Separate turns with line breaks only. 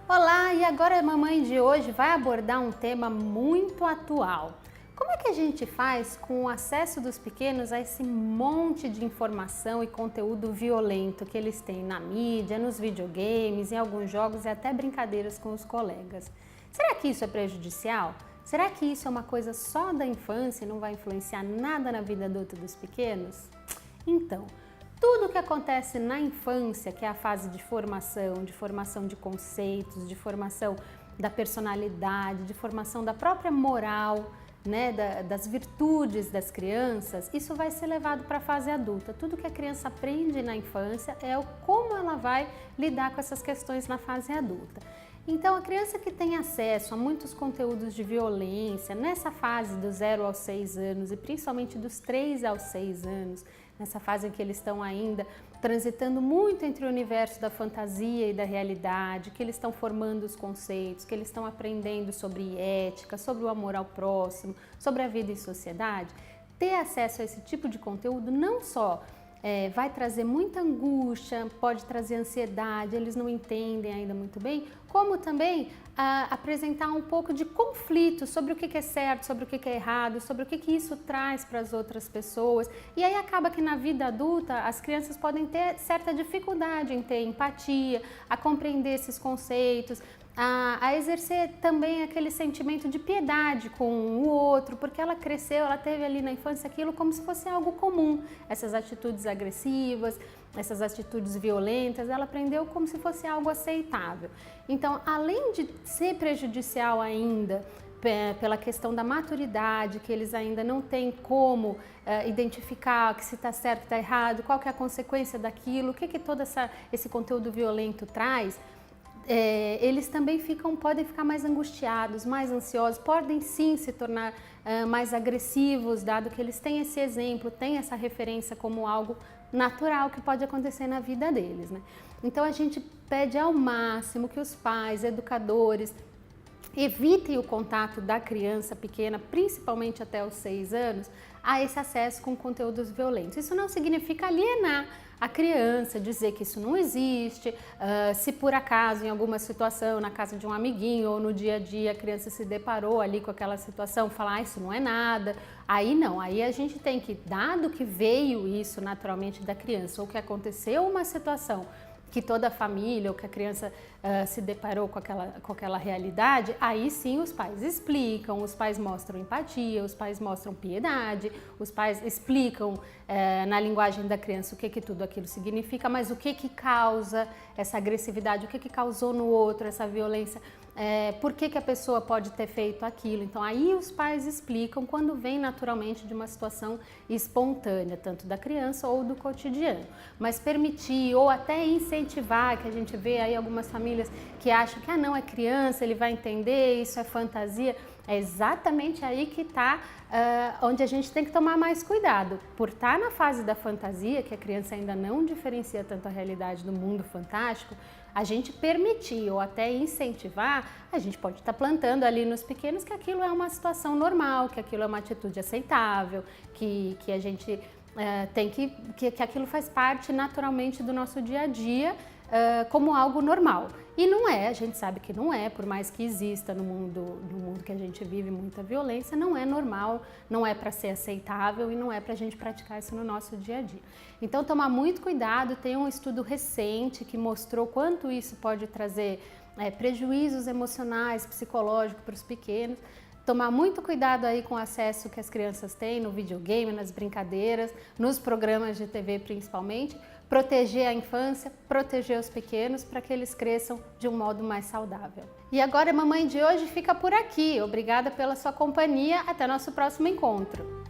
Olá, e agora a mamãe de hoje vai abordar um tema muito atual. Como é que a gente faz com o acesso dos pequenos a esse monte de informação e conteúdo violento que eles têm na mídia, nos videogames, em alguns jogos e até brincadeiras com os colegas? Será que isso é prejudicial? Será que isso é uma coisa só da infância e não vai influenciar nada na vida adulta dos pequenos? Então, tudo o que acontece na infância, que é a fase de formação de conceitos, de formação da personalidade, de formação da própria moral, né, das virtudes das crianças, isso vai ser levado para a fase adulta. Tudo que a criança aprende na infância é como ela vai lidar com essas questões na fase adulta. Então, a criança que tem acesso a muitos conteúdos de violência, nessa fase dos 0 aos 6 anos e principalmente dos 3 aos 6 anos, nessa fase em que eles estão ainda transitando muito entre o universo da fantasia e da realidade, que eles estão formando os conceitos, que eles estão aprendendo sobre ética, sobre o amor ao próximo, sobre a vida em sociedade, ter acesso a esse tipo de conteúdo não só vai trazer muita angústia, pode trazer ansiedade, eles não entendem ainda muito bem, como também apresentar um pouco de conflito sobre o que é certo, sobre o que é errado, sobre o que isso traz para as outras pessoas. E aí acaba que na vida adulta as crianças podem ter certa dificuldade em ter empatia, a compreender esses conceitos, a exercer também aquele sentimento de piedade com o outro, porque ela cresceu, ela teve ali na infância aquilo como se fosse algo comum, essas atitudes agressivas, essas atitudes violentas, ela aprendeu como se fosse algo aceitável. Então, além de ser prejudicial ainda pela questão da maturidade, que eles ainda não têm como identificar que se está certo, está errado, qual que é a consequência daquilo, o que todo esse conteúdo violento traz, eles também podem ficar mais angustiados, mais ansiosos, podem sim se tornar mais agressivos, dado que eles têm esse exemplo, têm essa referência como algo natural que pode acontecer na vida deles, né? Então a gente pede ao máximo que os pais, educadores, evitem o contato da criança pequena, principalmente até os 6 anos, a esse acesso com conteúdos violentos. Isso não significa alienar a criança, dizer que isso não existe, se por acaso em alguma situação, na casa de um amiguinho ou no dia a dia a criança se deparou ali com aquela situação, falar isso não é nada, aí não, aí a gente tem que, dado que veio isso naturalmente da criança ou que aconteceu uma situação que toda a família ou que a criança se deparou com aquela realidade, aí sim os pais explicam, os pais mostram empatia, os pais mostram piedade, os pais explicam na linguagem da criança o que tudo aquilo significa, mas o que causa essa agressividade, o que causou no outro essa violência, por que a pessoa pode ter feito aquilo. Então aí os pais explicam quando vem naturalmente de uma situação espontânea, tanto da criança ou do cotidiano. Mas permitir ou até incentivar, que a gente vê aí algumas famílias que acham que não, é criança, ele vai entender, isso é fantasia, é exatamente aí que está onde a gente tem que tomar mais cuidado. Por estar na fase da fantasia, que a criança ainda não diferencia tanto a realidade do mundo fantástico, a gente permitir ou até incentivar, a gente pode estar plantando ali nos pequenos que aquilo é uma situação normal, que aquilo é uma atitude aceitável, que a gente tem que aquilo faz parte naturalmente do nosso dia a dia como algo normal. E não é, a gente sabe que não é, por mais que exista no mundo que a gente vive muita violência, não é normal, não é para ser aceitável e não é para a gente praticar isso no nosso dia a dia. Então tomar muito cuidado, tem um estudo recente que mostrou quanto isso pode trazer prejuízos emocionais, psicológicos para os pequenos. Tomar muito cuidado aí com o acesso que as crianças têm no videogame, nas brincadeiras, nos programas de TV principalmente, proteger a infância, proteger os pequenos para que eles cresçam de um modo mais saudável. E agora a mamãe de hoje fica por aqui. Obrigada pela sua companhia, até nosso próximo encontro.